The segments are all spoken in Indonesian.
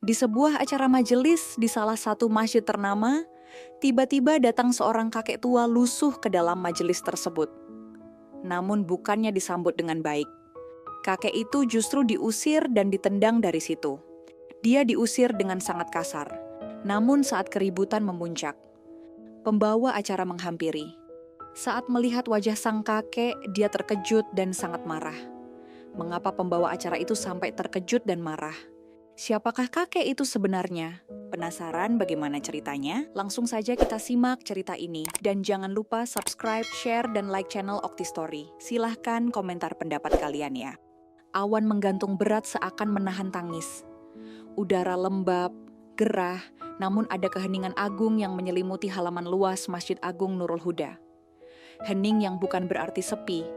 Di sebuah acara majelis di salah satu masjid ternama, tiba-tiba datang seorang kakek tua lusuh ke dalam majelis tersebut. Namun bukannya disambut dengan baik. Kakek itu justru diusir dan ditendang dari situ. Dia diusir dengan sangat kasar. Namun saat keributan memuncak, pembawa acara menghampiri. Saat melihat wajah sang kakek, dia terkejut dan sangat marah. Mengapa pembawa acara itu sampai terkejut dan marah? Siapakah kakek itu sebenarnya? Penasaran bagaimana ceritanya? Langsung saja kita simak cerita ini. Dan jangan lupa subscribe, share, dan like channel Okti Story. Silahkan komentar pendapat kalian ya. Awan menggantung berat seakan menahan tangis. Udara lembab, gerah, namun ada keheningan agung yang menyelimuti halaman luas Masjid Agung Nurul Huda. Hening yang bukan berarti sepi,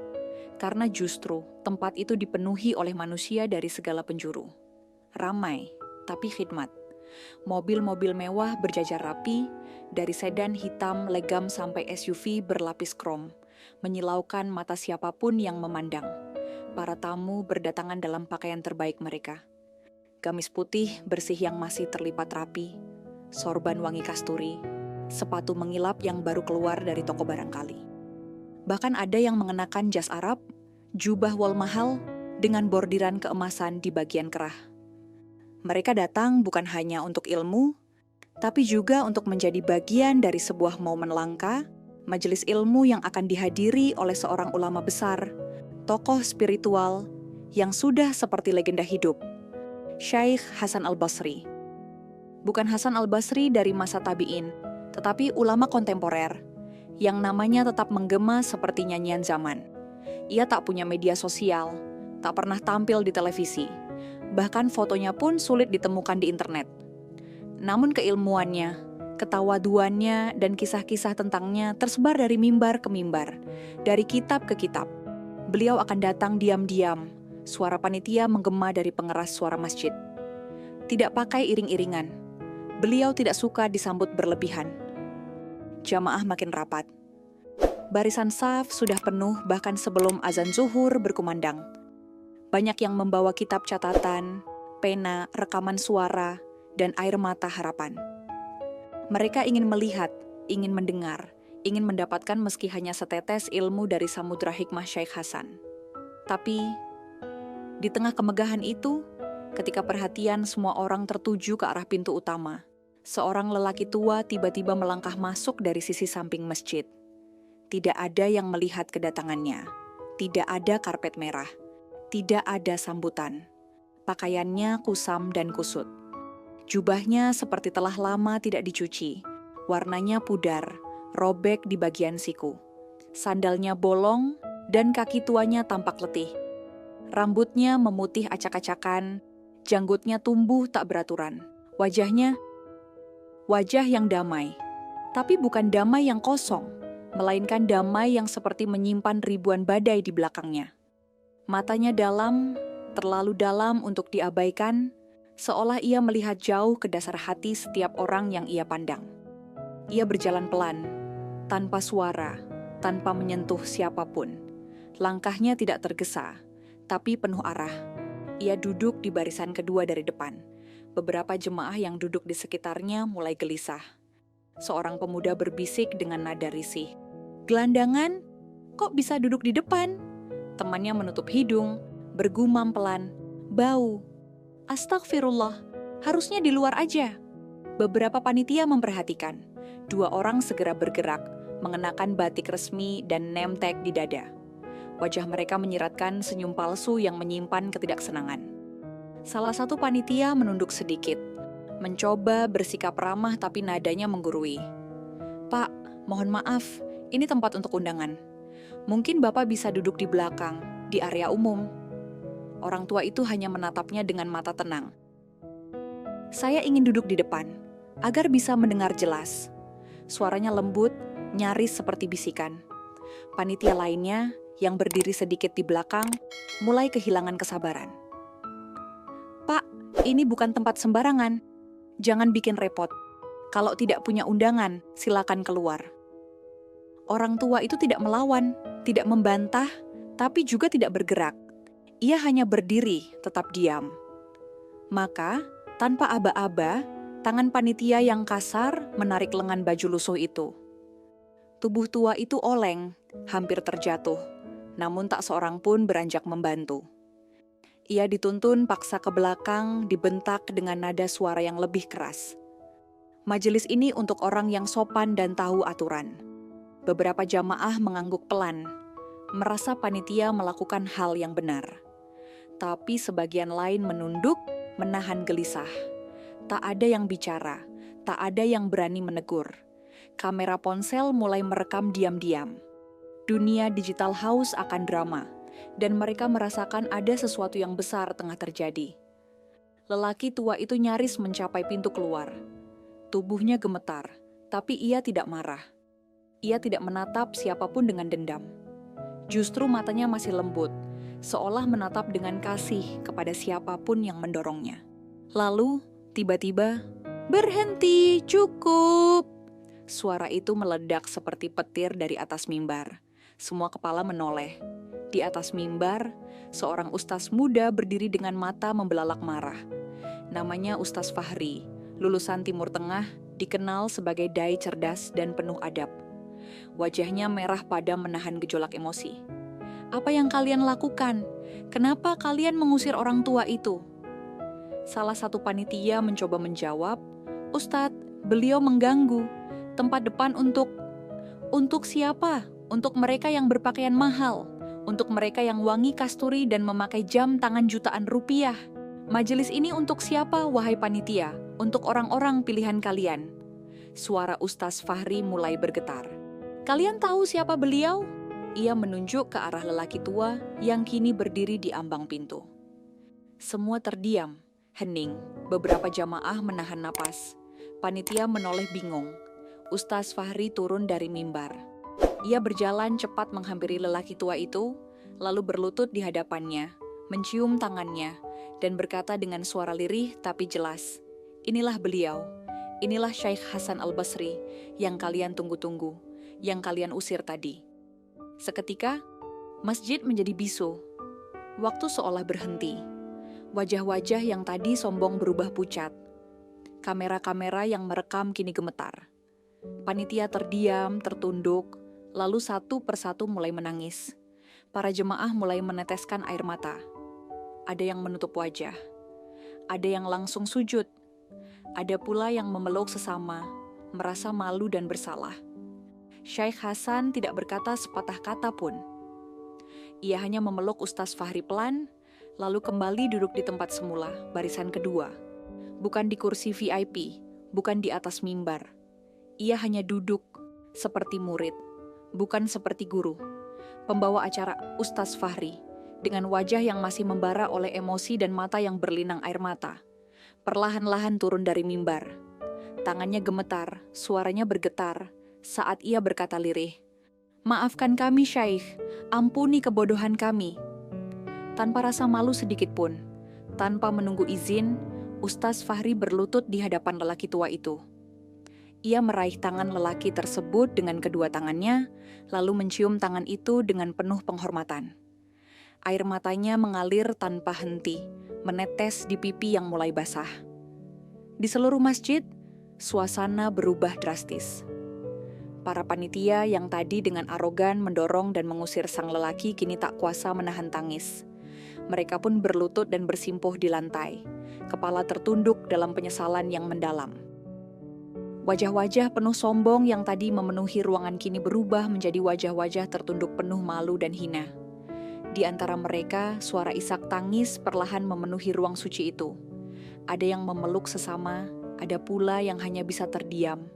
karena justru tempat itu dipenuhi oleh manusia dari segala penjuru. Ramai, tapi khidmat. Mobil-mobil mewah berjajar rapi, dari sedan hitam legam sampai SUV berlapis krom, menyilaukan mata siapapun yang memandang. Para tamu berdatangan dalam pakaian terbaik mereka. Gamis putih bersih yang masih terlipat rapi, sorban wangi kasturi, sepatu mengilap yang baru keluar dari toko barangkali. Bahkan ada yang mengenakan jas Arab, jubah wol mahal, dengan bordiran keemasan di bagian kerah. Mereka datang bukan hanya untuk ilmu, tapi juga untuk menjadi bagian dari sebuah momen langka, majelis ilmu yang akan dihadiri oleh seorang ulama besar, tokoh spiritual yang sudah seperti legenda hidup, Syekh Hasan Al-Basri. Bukan Hasan Al-Basri dari masa tabi'in, tetapi ulama kontemporer, yang namanya tetap menggema seperti nyanyian zaman. Ia tak punya media sosial, tak pernah tampil di televisi, bahkan fotonya pun sulit ditemukan di internet. Namun keilmuannya, ketawaduannya, dan kisah-kisah tentangnya tersebar dari mimbar ke mimbar, dari kitab ke kitab. Beliau akan datang diam-diam, suara panitia menggema dari pengeras suara masjid. Tidak pakai iring-iringan, beliau tidak suka disambut berlebihan. Jamaah makin rapat. Barisan saf sudah penuh bahkan sebelum azan zuhur berkumandang. Banyak yang membawa kitab catatan, pena, rekaman suara, dan air mata harapan. Mereka ingin melihat, ingin mendengar, ingin mendapatkan meski hanya setetes ilmu dari samudra hikmah Syekh Hasan. Tapi, di tengah kemegahan itu, ketika perhatian semua orang tertuju ke arah pintu utama, seorang lelaki tua tiba-tiba melangkah masuk dari sisi samping masjid. Tidak ada yang melihat kedatangannya. Tidak ada karpet merah. Tidak ada sambutan. Pakaiannya kusam dan kusut. Jubahnya seperti telah lama tidak dicuci. Warnanya pudar, robek di bagian siku. Sandalnya bolong dan kaki tuanya tampak letih. Rambutnya memutih acak-acakan, janggutnya tumbuh tak beraturan. Wajah yang damai, tapi bukan damai yang kosong, melainkan damai yang seperti menyimpan ribuan badai di belakangnya. Matanya dalam, terlalu dalam untuk diabaikan, seolah ia melihat jauh ke dasar hati setiap orang yang ia pandang. Ia berjalan pelan, tanpa suara, tanpa menyentuh siapapun. Langkahnya tidak tergesa, tapi penuh arah. Ia duduk di barisan kedua dari depan. Beberapa jemaah yang duduk di sekitarnya mulai gelisah. Seorang pemuda berbisik dengan nada risih. "Gelandangan, kok bisa duduk di depan?" Temannya menutup hidung, bergumam pelan, "Bau. Astagfirullah, harusnya di luar aja." Beberapa panitia memperhatikan. 2 orang segera bergerak, mengenakan batik resmi dan name tag di dada. Wajah mereka menyiratkan senyum palsu yang menyimpan ketidaksenangan. Salah satu panitia menunduk sedikit, mencoba bersikap ramah tapi nadanya menggurui. "Pak, mohon maaf, ini tempat untuk undangan. Mungkin Bapak bisa duduk di belakang, di area umum." Orang tua itu hanya menatapnya dengan mata tenang. "Saya ingin duduk di depan, agar bisa mendengar jelas." Suaranya lembut, nyaris seperti bisikan. Panitia lainnya, yang berdiri sedikit di belakang, mulai kehilangan kesabaran. "Pak, ini bukan tempat sembarangan. Jangan bikin repot. Kalau tidak punya undangan, silakan keluar." Orang tua itu tidak melawan, tidak membantah, tapi juga tidak bergerak. Ia hanya berdiri, tetap diam. Maka, Tanpa aba-aba, tangan panitia yang kasar menarik lengan baju lusuh itu. Tubuh tua itu oleng, hampir terjatuh, namun tak seorang pun beranjak membantu. Ia dituntun paksa ke belakang, dibentak dengan nada suara yang lebih keras. Majelis ini untuk orang yang sopan dan tahu aturan. Beberapa jamaah mengangguk pelan, merasa panitia melakukan hal yang benar. Tapi sebagian lain menunduk, menahan gelisah. Tak ada yang bicara, tak ada yang berani menegur. Kamera ponsel mulai merekam diam-diam. Dunia digital haus akan drama, dan mereka merasakan ada sesuatu yang besar tengah terjadi. Lelaki tua itu nyaris mencapai pintu keluar. Tubuhnya gemetar, tapi ia tidak marah. Ia tidak menatap siapapun dengan dendam. Justru matanya masih lembut, seolah menatap dengan kasih kepada siapapun yang mendorongnya. Lalu, tiba-tiba, "Berhenti, cukup!" Suara itu meledak seperti petir dari atas mimbar. Semua kepala menoleh. Di atas mimbar, seorang ustaz muda berdiri dengan mata membelalak marah. Namanya Ustaz Fahri, lulusan Timur Tengah, dikenal sebagai dai cerdas dan penuh adab. Wajahnya merah padam menahan gejolak emosi. "Apa yang kalian lakukan? Kenapa kalian mengusir orang tua itu?" Salah satu panitia mencoba menjawab, "Ustadz, beliau mengganggu. Tempat depan untuk siapa? Untuk mereka yang berpakaian mahal. Untuk mereka yang wangi kasturi dan memakai jam tangan jutaan rupiah. Majelis ini untuk siapa, wahai panitia? Untuk orang-orang pilihan kalian." Suara Ustaz Fahri mulai bergetar. "Kalian tahu siapa beliau?" Ia menunjuk ke arah lelaki tua yang kini berdiri di ambang pintu. Semua terdiam. Hening, beberapa jamaah menahan napas. Panitia menoleh bingung. Ustaz Fahri turun dari mimbar. Ia berjalan cepat menghampiri lelaki tua itu, lalu berlutut di hadapannya, mencium tangannya, dan berkata dengan suara lirih tapi jelas, "Inilah beliau, inilah Syekh Hasan Al-Basri yang kalian tunggu-tunggu, yang kalian usir tadi." Seketika, masjid menjadi bisu. Waktu seolah berhenti. Wajah-wajah yang tadi sombong berubah pucat. Kamera-kamera yang merekam kini gemetar. Panitia terdiam, tertunduk, lalu satu persatu mulai menangis. Para jemaah mulai meneteskan air mata. Ada yang menutup wajah. Ada yang langsung sujud. Ada pula yang memeluk sesama, merasa malu dan bersalah. Syekh Hasan tidak berkata sepatah kata pun. Ia hanya memeluk Ustaz Fahri pelan, lalu kembali duduk di tempat semula, barisan kedua. Bukan di kursi VIP, bukan di atas mimbar. Ia hanya duduk, seperti murid, bukan seperti guru. Pembawa acara Ustaz Fahri, dengan wajah yang masih membara oleh emosi dan mata yang berlinang air mata. Perlahan-lahan turun dari mimbar. Tangannya gemetar, suaranya bergetar, saat ia berkata lirih, "Maafkan kami, Syekh, ampuni kebodohan kami." Tanpa rasa malu sedikit pun, tanpa menunggu izin, Ustaz Fahri berlutut di hadapan lelaki tua itu. Ia meraih tangan lelaki tersebut dengan kedua tangannya, lalu mencium tangan itu dengan penuh penghormatan. Air matanya mengalir tanpa henti, menetes di pipi yang mulai basah. Di seluruh masjid, suasana berubah drastis. Para panitia yang tadi dengan arogan mendorong dan mengusir sang lelaki kini tak kuasa menahan tangis. Mereka pun berlutut dan bersimpuh di lantai, kepala tertunduk dalam penyesalan yang mendalam. Wajah-wajah penuh sombong yang tadi memenuhi ruangan kini berubah menjadi wajah-wajah tertunduk penuh malu dan hina. Di antara mereka, suara isak tangis perlahan memenuhi ruang suci itu. Ada yang memeluk sesama, ada pula yang hanya bisa terdiam,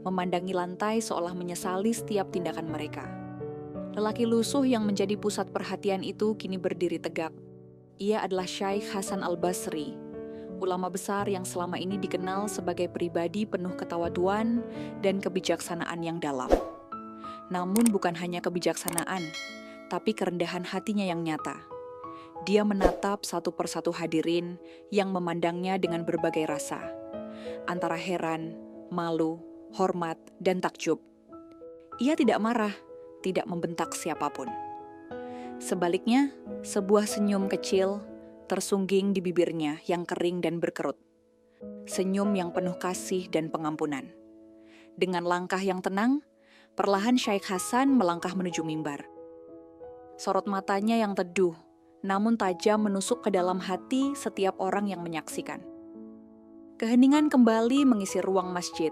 memandangi lantai seolah menyesali setiap tindakan mereka. Lelaki lusuh yang menjadi pusat perhatian itu kini berdiri tegak. Ia adalah Syekh Hasan Al-Basri, ulama besar yang selama ini dikenal sebagai pribadi penuh ketawaduan dan kebijaksanaan yang dalam. Namun bukan hanya kebijaksanaan, tapi kerendahan hatinya yang nyata. Dia menatap satu persatu hadirin yang memandangnya dengan berbagai rasa, antara heran, malu, hormat, dan takjub. Ia tidak marah, tidak membentak siapapun. Sebaliknya, sebuah senyum kecil tersungging di bibirnya yang kering dan berkerut. senyum yang penuh kasih dan pengampunan. Dengan langkah yang tenang, perlahan Syaikh Hasan melangkah menuju mimbar. Sorot matanya yang teduh, namun tajam menusuk ke dalam hati setiap orang yang menyaksikan. Keheningan kembali mengisi ruang masjid,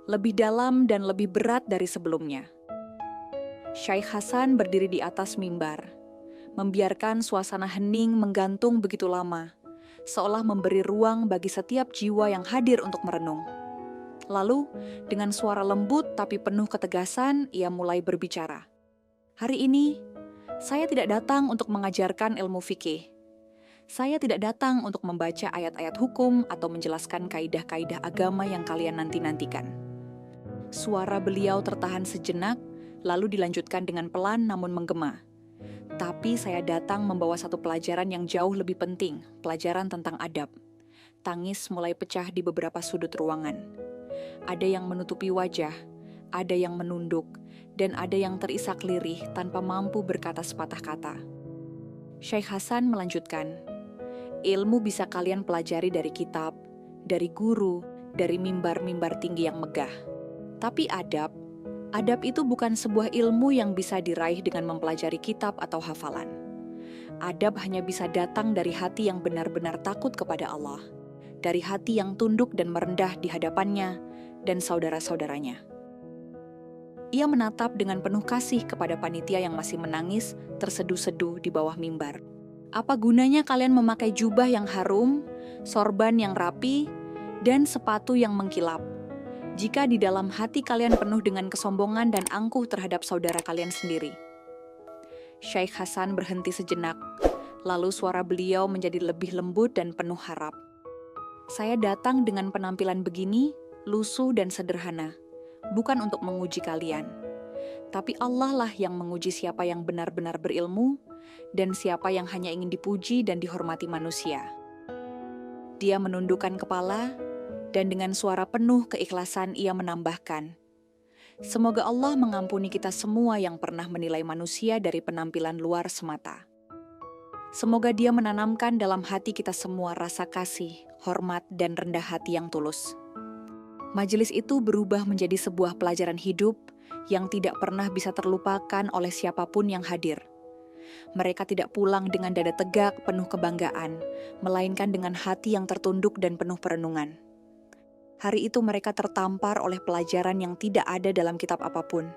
lebih dalam dan lebih berat dari sebelumnya. Syaikh Hasan berdiri di atas mimbar, membiarkan suasana hening menggantung begitu lama, seolah memberi ruang bagi setiap jiwa yang hadir untuk merenung. Lalu, dengan suara lembut tapi penuh ketegasan, ia mulai berbicara. Hari ini, saya tidak datang untuk mengajarkan ilmu fikih. Saya tidak datang untuk membaca ayat-ayat hukum atau menjelaskan kaidah-kaidah agama yang kalian nanti-nantikan. Suara beliau tertahan sejenak, lalu dilanjutkan dengan pelan namun menggema. Tapi saya datang membawa satu pelajaran yang jauh lebih penting, pelajaran tentang adab. Tangis mulai pecah di beberapa sudut ruangan. Ada yang menutupi wajah, ada yang menunduk, dan ada yang terisak lirih tanpa mampu berkata sepatah kata. Syaikh Hasan melanjutkan, ilmu bisa kalian pelajari dari kitab, dari guru, dari mimbar-mimbar tinggi yang megah. Tapi adab itu bukan sebuah ilmu yang bisa diraih dengan mempelajari kitab atau hafalan. Adab hanya bisa datang dari hati yang benar-benar takut kepada Allah, dari hati yang tunduk dan merendah di hadapannya dan saudara-saudaranya. Ia menatap dengan penuh kasih kepada panitia yang masih menangis terseduh-seduh di bawah mimbar. Apa gunanya kalian memakai jubah yang harum, sorban yang rapi, dan sepatu yang mengkilap, jika di dalam hati kalian penuh dengan kesombongan dan angkuh terhadap saudara kalian sendiri? Syaikh Hasan berhenti sejenak, lalu suara beliau menjadi lebih lembut dan penuh harap. Saya datang dengan penampilan begini, lusuh dan sederhana, bukan untuk menguji kalian. Tapi Allah lah yang menguji siapa yang benar-benar berilmu, dan siapa yang hanya ingin dipuji dan dihormati manusia. Dia menundukkan kepala, dan dengan suara penuh keikhlasan ia menambahkan, semoga Allah mengampuni kita semua yang pernah menilai manusia dari penampilan luar semata. Semoga Dia menanamkan dalam hati kita semua rasa kasih, hormat, dan rendah hati yang tulus. Majelis itu berubah menjadi sebuah pelajaran hidup yang tidak pernah bisa terlupakan oleh siapapun yang hadir. Mereka tidak pulang dengan dada tegak penuh kebanggaan, melainkan dengan hati yang tertunduk dan penuh perenungan. Hari itu mereka tertampar oleh pelajaran yang tidak ada dalam kitab apapun,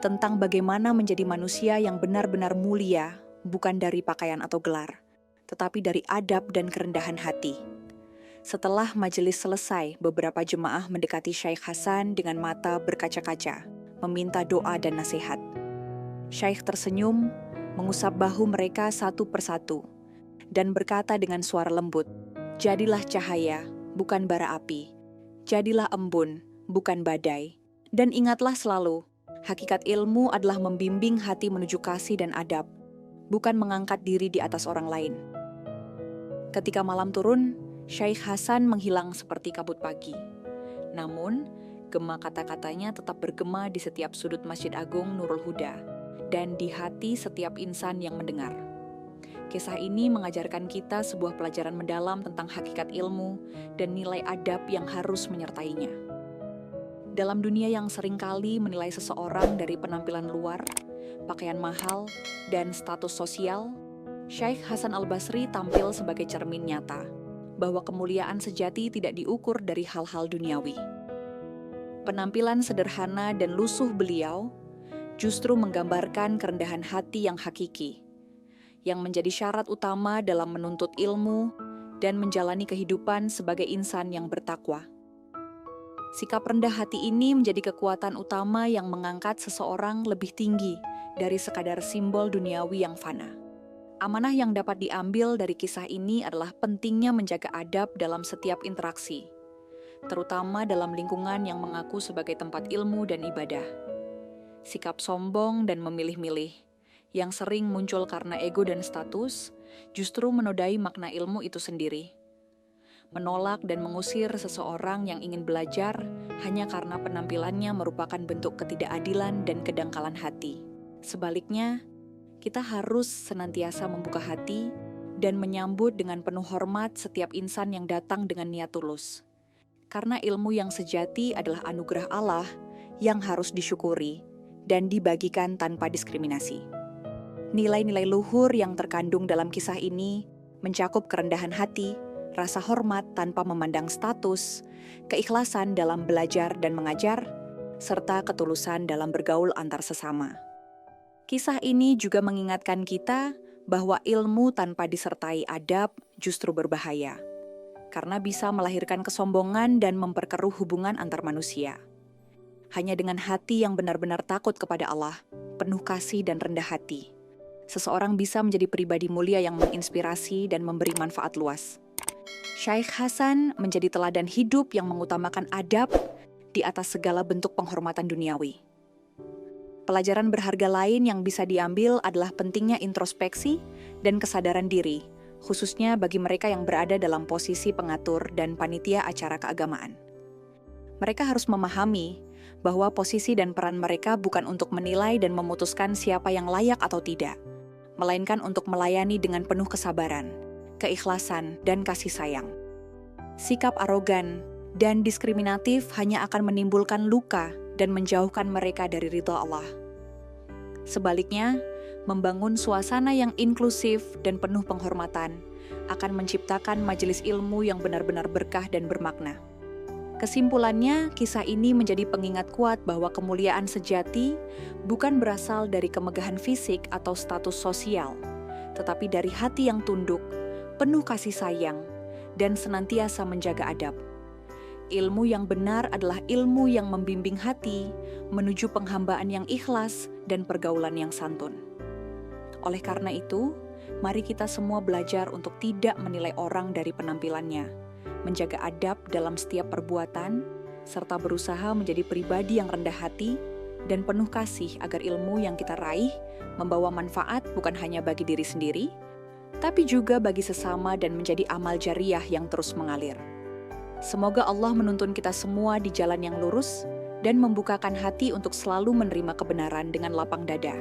tentang bagaimana menjadi manusia yang benar-benar mulia, bukan dari pakaian atau gelar, tetapi dari adab dan kerendahan hati. Setelah majelis selesai, beberapa jemaah mendekati Syaikh Hasan dengan mata berkaca-kaca, meminta doa dan nasihat. Syaikh tersenyum, mengusap bahu mereka satu persatu, dan berkata dengan suara lembut, jadilah cahaya, bukan bara api. Jadilah embun, bukan badai. Dan ingatlah selalu, hakikat ilmu adalah membimbing hati menuju kasih dan adab, bukan mengangkat diri di atas orang lain. Ketika malam turun, Syaikh Hasan menghilang seperti kabut pagi. Namun, gema kata-katanya tetap bergema di setiap sudut Masjid Agung Nurul Huda, dan di hati setiap insan yang mendengar. Kisah ini mengajarkan kita sebuah pelajaran mendalam tentang hakikat ilmu dan nilai adab yang harus menyertainya. Dalam dunia yang seringkali menilai seseorang dari penampilan luar, pakaian mahal, dan status sosial, Syaikh Hasan Al-Basri tampil sebagai cermin nyata bahwa kemuliaan sejati tidak diukur dari hal-hal duniawi. Penampilan sederhana dan lusuh beliau justru menggambarkan kerendahan hati yang hakiki, yang menjadi syarat utama dalam menuntut ilmu dan menjalani kehidupan sebagai insan yang bertakwa. Sikap rendah hati ini menjadi kekuatan utama yang mengangkat seseorang lebih tinggi dari sekadar simbol duniawi yang fana. Amanah yang dapat diambil dari kisah ini adalah pentingnya menjaga adab dalam setiap interaksi, terutama dalam lingkungan yang mengaku sebagai tempat ilmu dan ibadah. Sikap sombong dan memilih-milih, yang sering muncul karena ego dan status, justru menodai makna ilmu itu sendiri. Menolak dan mengusir seseorang yang ingin belajar hanya karena penampilannya merupakan bentuk ketidakadilan dan kedangkalan hati. Sebaliknya, kita harus senantiasa membuka hati dan menyambut dengan penuh hormat setiap insan yang datang dengan niat tulus. Karena ilmu yang sejati adalah anugerah Allah yang harus disyukuri dan dibagikan tanpa diskriminasi. Nilai-nilai luhur yang terkandung dalam kisah ini mencakup kerendahan hati, rasa hormat tanpa memandang status, keikhlasan dalam belajar dan mengajar, serta ketulusan dalam bergaul antar sesama. Kisah ini juga mengingatkan kita bahwa ilmu tanpa disertai adab justru berbahaya, karena bisa melahirkan kesombongan dan memperkeruh hubungan antar manusia. Hanya dengan hati yang benar-benar takut kepada Allah, penuh kasih dan rendah hati, seseorang bisa menjadi pribadi mulia yang menginspirasi dan memberi manfaat luas. Syekh Hasan menjadi teladan hidup yang mengutamakan adab di atas segala bentuk penghormatan duniawi. Pelajaran berharga lain yang bisa diambil adalah pentingnya introspeksi dan kesadaran diri, khususnya bagi mereka yang berada dalam posisi pengatur dan panitia acara keagamaan. Mereka harus memahami bahwa posisi dan peran mereka bukan untuk menilai dan memutuskan siapa yang layak atau tidak, melainkan untuk melayani dengan penuh kesabaran, keikhlasan, dan kasih sayang. Sikap arogan dan diskriminatif hanya akan menimbulkan luka dan menjauhkan mereka dari ridha Allah. Sebaliknya, membangun suasana yang inklusif dan penuh penghormatan akan menciptakan majelis ilmu yang benar-benar berkah dan bermakna. Kesimpulannya, kisah ini menjadi pengingat kuat bahwa kemuliaan sejati bukan berasal dari kemegahan fisik atau status sosial, tetapi dari hati yang tunduk, penuh kasih sayang, dan senantiasa menjaga adab. Ilmu yang benar adalah ilmu yang membimbing hati menuju penghambaan yang ikhlas dan pergaulan yang santun. Oleh karena itu, mari kita semua belajar untuk tidak menilai orang dari penampilannya, menjaga adab dalam setiap perbuatan, serta berusaha menjadi pribadi yang rendah hati dan penuh kasih agar ilmu yang kita raih membawa manfaat bukan hanya bagi diri sendiri, tapi juga bagi sesama dan menjadi amal jariah yang terus mengalir. Semoga Allah menuntun kita semua di jalan yang lurus dan membukakan hati untuk selalu menerima kebenaran dengan lapang dada.